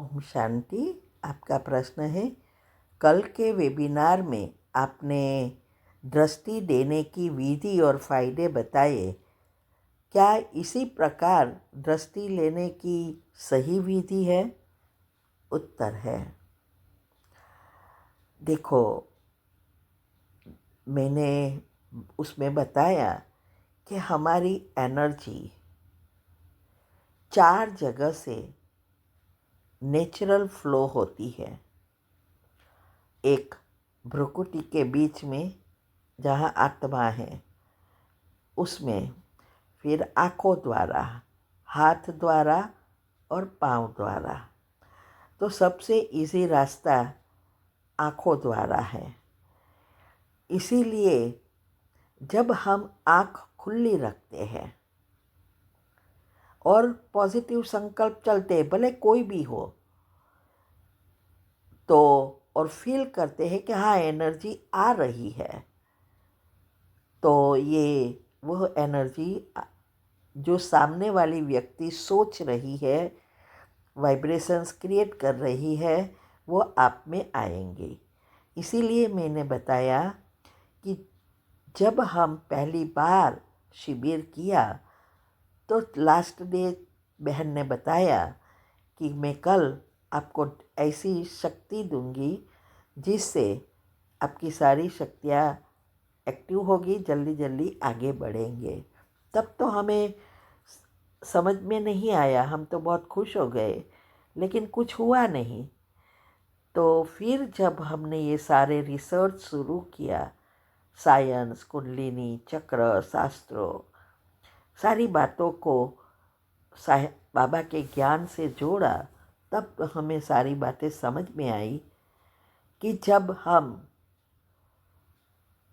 ओम शांति। आपका प्रश्न है, कल के वेबिनार में आपने दृष्टि देने की विधि और फायदे बताए। क्या इसी प्रकार दृष्टि लेने की सही विधि है? उत्तर है, देखो, मैंने उसमें बताया कि हमारी एनर्जी 4 जगह से नेचुरल फ्लो होती है। एक, भ्रुकुटी के बीच में जहाँ आत्मा है उसमें, फिर आँखों द्वारा, हाथ द्वारा और पाँव द्वारा। तो सबसे इजी रास्ता आँखों द्वारा है। इसीलिए जब हम आँख खुली रखते हैं और पॉजिटिव संकल्प चलते हैं, भले कोई भी हो, तो और फील करते हैं कि हाँ एनर्जी आ रही है, तो ये वह एनर्जी जो सामने वाली व्यक्ति सोच रही है, वाइब्रेशंस क्रिएट कर रही है, वो आप में आएंगे। इसीलिए मैंने बताया कि जब हम पहली बार शिविर किया तो लास्ट डे बहन ने बताया कि मैं कल आपको ऐसी शक्ति दूंगी जिससे आपकी सारी शक्तियाँ एक्टिव होगी, जल्दी जल्दी आगे बढ़ेंगे। तब तो हमें समझ में नहीं आया, हम तो बहुत खुश हो गए, लेकिन कुछ हुआ नहीं। तो फिर जब हमने ये सारे रिसर्च शुरू किया, साइंस, कुंडलिनी, चक्र, शास्त्रों, सारी बातों को बाबा के ज्ञान से जोड़ा, तब हमें सारी बातें समझ में आई कि जब हम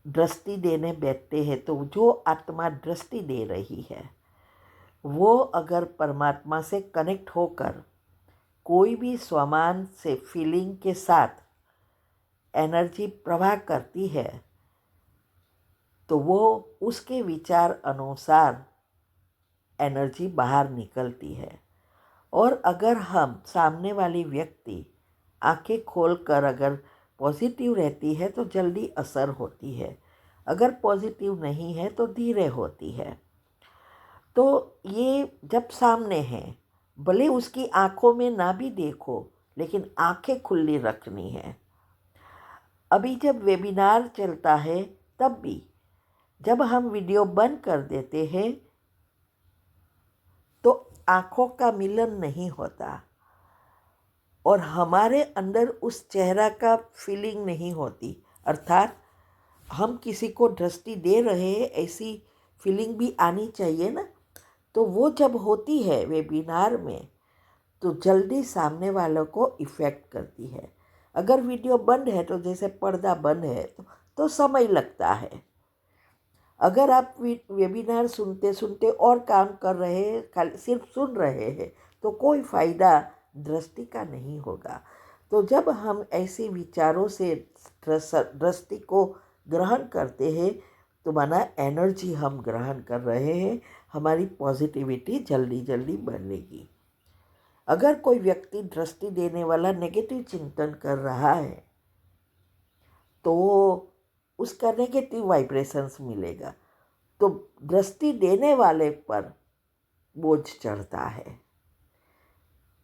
दृष्टि देने बैठते हैं तो जो आत्मा दृष्टि दे रही है वो अगर परमात्मा से कनेक्ट होकर कोई भी स्वमान से फीलिंग के साथ एनर्जी प्रवाह करती है तो वो उसके विचार अनुसार एनर्जी बाहर निकलती है। और अगर हम सामने वाली व्यक्ति आंखें खोलकर अगर पॉजिटिव रहती है तो जल्दी असर होती है, अगर पॉजिटिव नहीं है तो धीरे होती है। तो ये जब सामने है, भले उसकी आंखों में ना भी देखो, लेकिन आंखें खुली रखनी है। अभी जब वेबिनार चलता है तब भी जब हम वीडियो बंद कर देते हैं तो आँखों का मिलन नहीं होता और हमारे अंदर उस चेहरा का फीलिंग नहीं होती। अर्थात हम किसी को दृष्टि दे रहे हैं ऐसी फीलिंग भी आनी चाहिए ना। तो वो जब होती है वेबिनार में तो जल्दी सामने वालों को इफ़ेक्ट करती है। अगर वीडियो बंद है तो जैसे पर्दा बंद है तो समय लगता है। अगर आप वेबिनार सुनते सुनते और काम कर रहे हैं, खाली सिर्फ सुन रहे हैं, तो कोई फ़ायदा दृष्टि का नहीं होगा। तो जब हम ऐसे विचारों से दृष्टि को ग्रहण करते हैं तो माना एनर्जी हम ग्रहण कर रहे हैं, हमारी पॉजिटिविटी जल्दी जल्दी बढ़ेगी। अगर कोई व्यक्ति दृष्टि देने वाला नेगेटिव चिंतन कर रहा है तो उसका नेगेटिव वाइब्रेशंस मिलेगा, तो दृष्टि देने वाले पर बोझ चढ़ता है।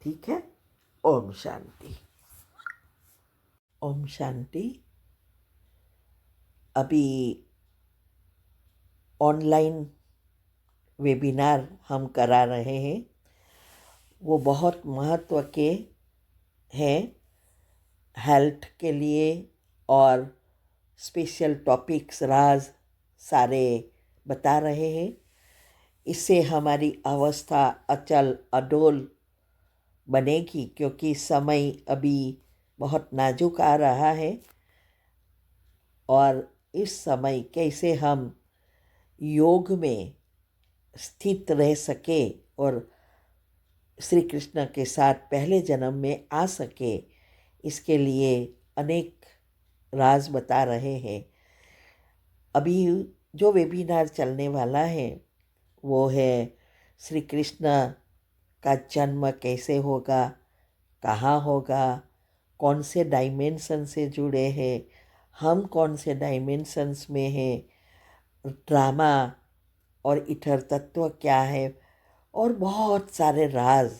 ठीक है। ओम शांति। ओम शांति। अभी ऑनलाइन वेबिनार हम करा रहे हैं, वो बहुत महत्व के हैं हेल्थ के लिए, और स्पेशल टॉपिक्स राज सारे बता रहे हैं। इससे हमारी अवस्था अचल अडोल बनेगी, क्योंकि समय अभी बहुत नाजुक आ रहा है और इस समय कैसे हम योग में स्थित रह सके और श्री कृष्ण के साथ पहले जन्म में आ सके, इसके लिए अनेक राज बता रहे हैं। अभी जो वेबिनार चलने वाला है वो है श्री कृष्ण का जन्म कैसे होगा, कहाँ होगा, कौन से डायमेंशन से जुड़े हैं, हम कौन से डायमेंशंस में हैं, ड्रामा और इथर तत्व क्या है, और बहुत सारे राज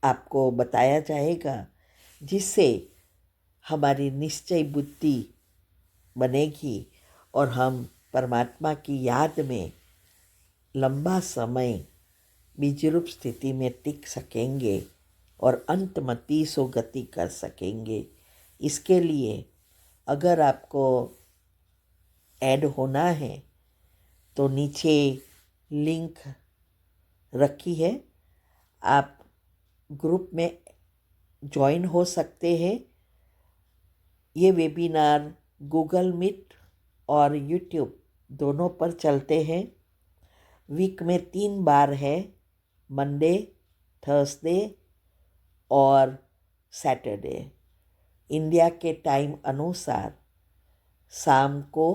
आपको बताया जाएगा, जिससे हमारी निश्चय बुद्धि बनेगी और हम परमात्मा की याद में लंबा समय बीजरूप स्थिति में टिक सकेंगे और अंतमति सो गति कर सकेंगे। इसके लिए अगर आपको ऐड होना है तो नीचे लिंक रखी है, आप ग्रुप में ज्वाइन हो सकते हैं। ये वेबिनार गूगल मीट और यूट्यूब दोनों पर चलते हैं। वीक में 3 बार है, मंडे, थर्सडे और सैटरडे। इंडिया के टाइम अनुसार शाम को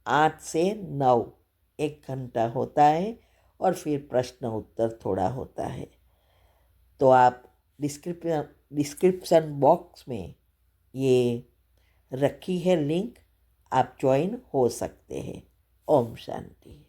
8 से 9 1 घंटा होता है और फिर प्रश्न उत्तर थोड़ा होता है। तो आप डिस्क्रिप्शन बॉक्स में ये रखी है लिंक, आप ज्वाइन हो सकते हैं। ओम शांति।